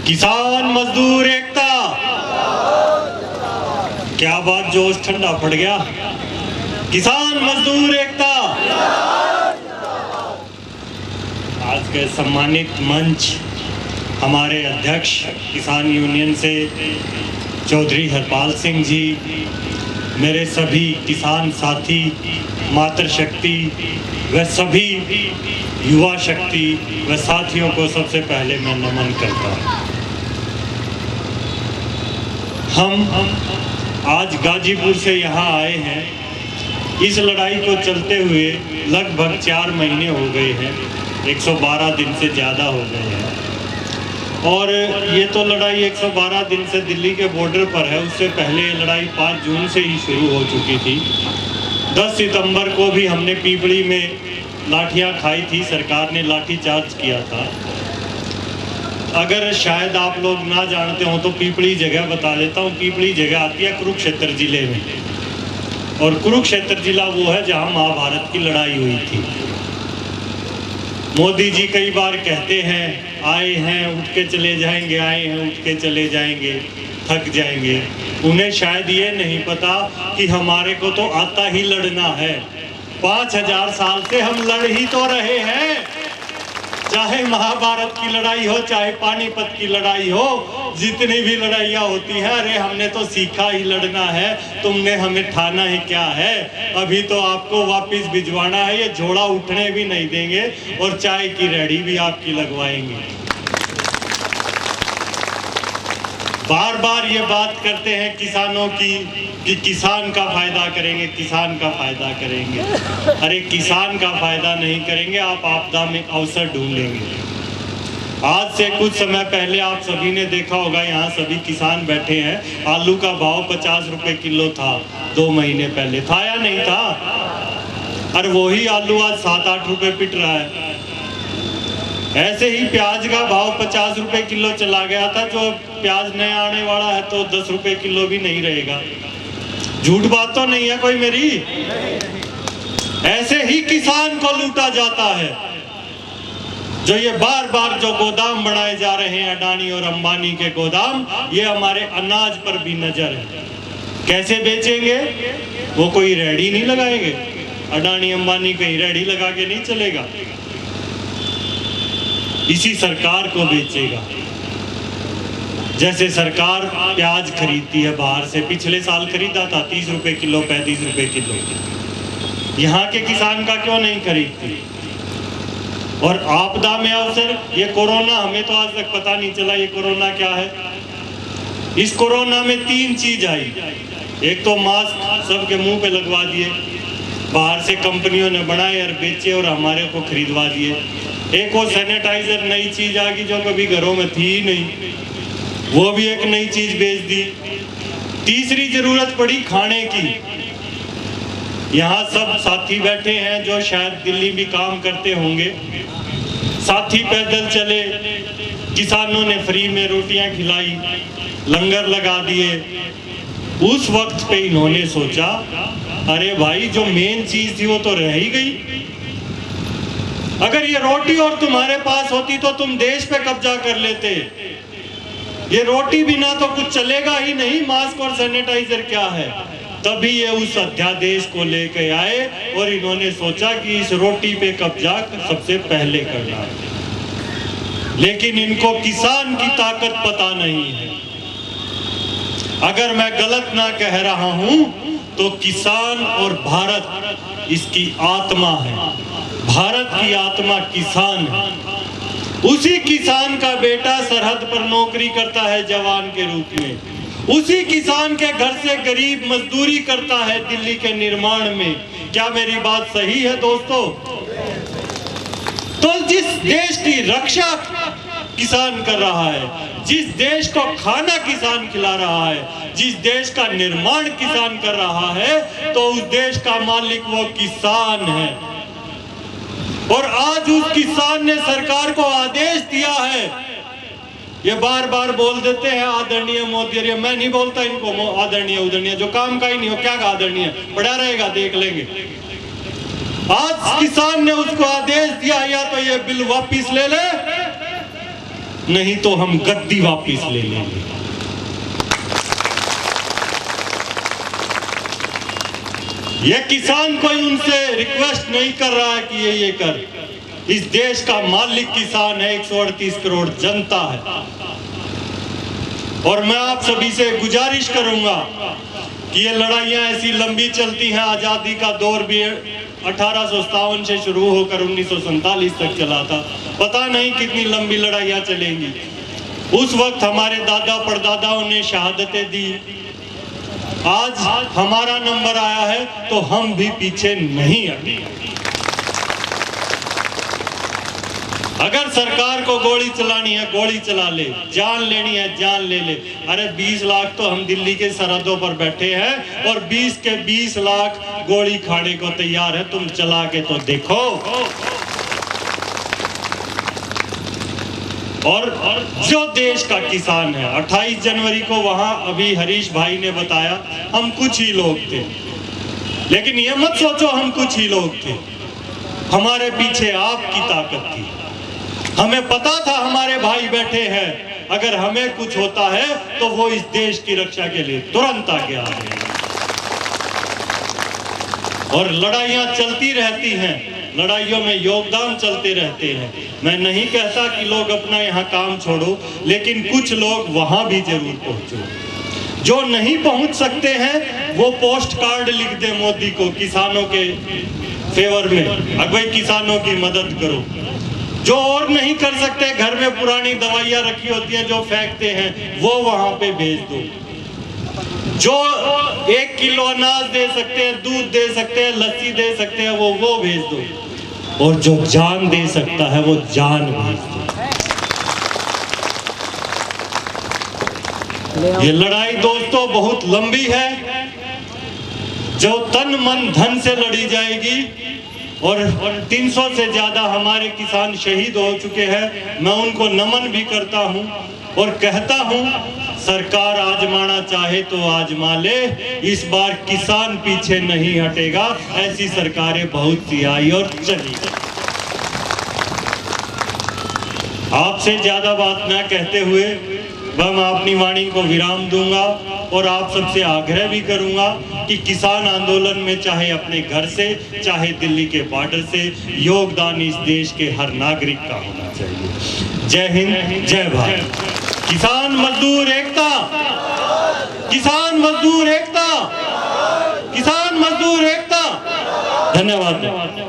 किसान मजदूर एकता। क्या बात, जोश ठंडा पड़ गया। किसान मजदूर एकता। आज के सम्मानित मंच हमारे अध्यक्ष किसान यूनियन से चौधरी हरपाल सिंह जी, मेरे सभी किसान साथी, मातृशक्ति व सभी युवा शक्ति व साथियों को सबसे पहले मैं नमन करता हूँ। हम आज गाजीपुर से यहाँ आए हैं। इस लड़ाई को चलते हुए लगभग 4 महीने हो गए हैं, 112 दिन से ज़्यादा हो गए हैं। और ये तो लड़ाई 112 दिन से दिल्ली के बॉर्डर पर है। उससे पहले ये लड़ाई 5 जून से ही शुरू हो चुकी थी। 10 सितंबर को भी हमने पीपली में लाठियां खाई थी, सरकार ने लाठी चार्ज किया था। अगर शायद आप लोग ना जानते हो तो पीपली जगह बता देता हूँ। पीपली जगह आती है कुरुक्षेत्र जिले में, और कुरुक्षेत्र जिला वो है जहाँ महाभारत की लड़ाई हुई थी। मोदी जी कई बार कहते हैं आए हैं उठ के चले जाएंगे, आए हैं उठ के चले जाएंगे, थक जाएंगे। उन्हें शायद ये नहीं पता कि हमारे को तो आता ही लड़ना है। 5000 साल से हम लड़ ही तो रहे हैं, चाहे महाभारत की लड़ाई हो, चाहे पानीपत की लड़ाई हो, जितनी भी लड़ाइयाँ होती हैं, अरे हमने तो सीखा ही लड़ना है, तुमने हमें ठाना ही क्या है। अभी तो आपको वापस भिजवाना है, ये झोला उठने भी नहीं देंगे और चाय की रेहड़ी भी आपकी लगवाएंगे। बार बार ये बात करते हैं किसानों की कि किसान का फायदा करेंगे, किसान का फायदा करेंगे। अरे किसान का फायदा नहीं करेंगे, आप आपदा में अवसर ढूंढेंगे। आज से कुछ समय पहले आप सभी ने देखा होगा, यहाँ सभी किसान बैठे हैं। आलू का भाव 50 रुपए किलो था 2 महीने पहले, था या नहीं था? और वही आलू आज 7-8 रुपए पिट रहा है। ऐसे ही प्याज का भाव 50 रुपए किलो चला गया था। जो प्याज नया आने वाला है तो 10 रुपए किलो भी नहीं रहेगा। झूठ बात तो नहीं है कोई मेरी? ऐसे ही किसान को लूटा जाता है। जो ये बार बार जो गोदाम बनाए जा रहे हैं, अडानी और अंबानी के गोदाम, ये हमारे अनाज पर भी नजर है। कैसे बेचेंगे? वो कोई रेहड़ी नहीं लगाएंगे। अडानी अंबानी कहीं रेहड़ी लगा के नहीं चलेगा, इसी सरकार को बेचेगा। जैसे सरकार प्याज खरीदती है बाहर से, पिछले साल खरीदा था 30 रुपए किलो, 35 रुपए किलो। यहाँ के किसान का क्यों नहीं खरीदती? और आपदा में अवसर, ये कोरोना, हमें तो आज तक पता नहीं चला ये कोरोना क्या है। इस कोरोना में 3 चीज आई। एक तो मास्क सबके मुंह पे लगवा दिए, बाहर से कंपनियों ने बनाए और बेचे और हमारे को खरीदवा दिए। एक वो सैनिटाइजर नई चीज आ गई जो कभी घरों में थी ही नहीं, वो भी एक नई चीज बेच दी। तीसरी जरूरत पड़ी खाने की। यहाँ सब साथी बैठे हैं जो शायद दिल्ली भी काम करते होंगे। साथी पैदल चले, किसानों ने फ्री में रोटियां खिलाई, लंगर लगा दिए। उस वक्त पे इन्होंने सोचा अरे भाई जो मेन चीज थी वो तो रह ही गई। अगर ये रोटी और तुम्हारे पास होती तो तुम देश पे कब्जा कर लेते। ये रोटी बिना तो कुछ चलेगा ही नहीं, मास्क और सैनिटाइजर क्या है। तभी ये उस अध्यादेश को लेकर आए और इन्होंने सोचा कि इस रोटी पे कब्जा सबसे पहले करना है। लेकिन इनको किसान की ताकत पता नहीं है। अगर मैं गलत ना कह रहा हूं तो किसान और भारत इसकी आत्मा है। भारत की आत्मा किसान है। उसी किसान का बेटा सरहद पर नौकरी करता है जवान के रूप में। उसी किसान के घर से गरीब मजदूरी करता है दिल्ली के निर्माण में। क्या मेरी बात सही है दोस्तों? तो जिस देश की रक्षा किसान कर रहा है, जिस देश को खाना किसान खिला रहा है, जिस देश का निर्माण किसान कर रहा है, तो उस देश का मालिक वो किसान है। और आज उस किसान ने सरकार को आदेश दिया है। ये बार बार बोल देते हैं आदरणीय मोदी, और मैं नहीं बोलता इनको आदरणीय उदरणीय, जो काम का ही नहीं हो क्या आदरणीय, पड़ा रहेगा, देख लेंगे। आज किसान ने उसको आदेश दिया या तो ये बिल वापिस ले ले नहीं तो हम गद्दी वापस ले लेंगे। ये किसान कोई उनसे रिक्वेस्ट नहीं कर रहा है कि ये कर। इस देश का मालिक किसान है, 138 करोड़ जनता है। और मैं आप सभी से गुजारिश करूंगा कि ये लड़ाइयां ऐसी लंबी चलती हैं। आजादी का दौर भी 1857 से शुरू होकर 1947 तक चला था। पता नहीं कितनी लंबी लड़ाइयां चलेंगी। उस वक्त हमारे दादा परदादाओं ने शहादतें दी। आज हमारा नंबर आया है तो हम भी पीछे नहीं हटे। अगर सरकार को गोली चलानी है गोली चला ले, जान लेनी है जान ले ले। अरे 20 लाख तो हम दिल्ली के सरहदों पर बैठे हैं और 20 के 20 लाख गोली खाने को तैयार है। तुम चला के तो देखो। और जो देश का किसान है, 28 जनवरी को वहां अभी हरीश भाई ने बताया हम कुछ ही लोग थे, लेकिन ये मत सोचो हम कुछ ही लोग थे। हमारे पीछे आपकी ताकत थी। हमें पता था हमारे भाई बैठे हैं, अगर हमें कुछ होता है तो वो इस देश की रक्षा के लिए तुरंत आगे आ रहे हैं। और लड़ाइयां चलती रहती हैं, लड़ाइयों में योगदान चलते रहते हैं। मैं नहीं कहता कि लोग अपना यहाँ काम छोड़ो, लेकिन कुछ लोग वहां भी जरूर पहुंचो। जो नहीं पहुंच सकते हैं वो पोस्ट कार्ड लिख दे मोदी को किसानों के फेवर में, अब भाई किसानों की मदद करो। जो और नहीं कर सकते, घर में पुरानी दवाइयां रखी होती हैं जो फेंकते हैं, वो वहां पे भेज दो। जो 1 किलो अनाज दे सकते हैं, दूध दे सकते हैं, लस्सी दे सकते हैं, वो भेज दो। और जो जान दे सकता है वो जान भेज दो। ये लड़ाई दोस्तों बहुत लंबी है, जो तन मन धन से लड़ी जाएगी। और 300 से ज्यादा हमारे किसान शहीद हो चुके हैं। मैं उनको नमन भी करता हूं और कहता हूं सरकार आजमाना चाहे तो आजमा ले, इस बार किसान पीछे नहीं हटेगा। ऐसी सरकारें बहुत सी आई और चली। आपसे ज्यादा बात न कहते हुए मैं अपनी वाणी को विराम दूंगा और आप सबसे आग्रह भी करूंगा कि किसान आंदोलन में चाहे अपने घर से चाहे दिल्ली के बॉर्डर से योगदान इस देश के हर नागरिक का होना चाहिए। जय हिंद, जय भारत। किसान मजदूर एकता, किसान मजदूर एकता, किसान मजदूर एकता। धन्यवाद।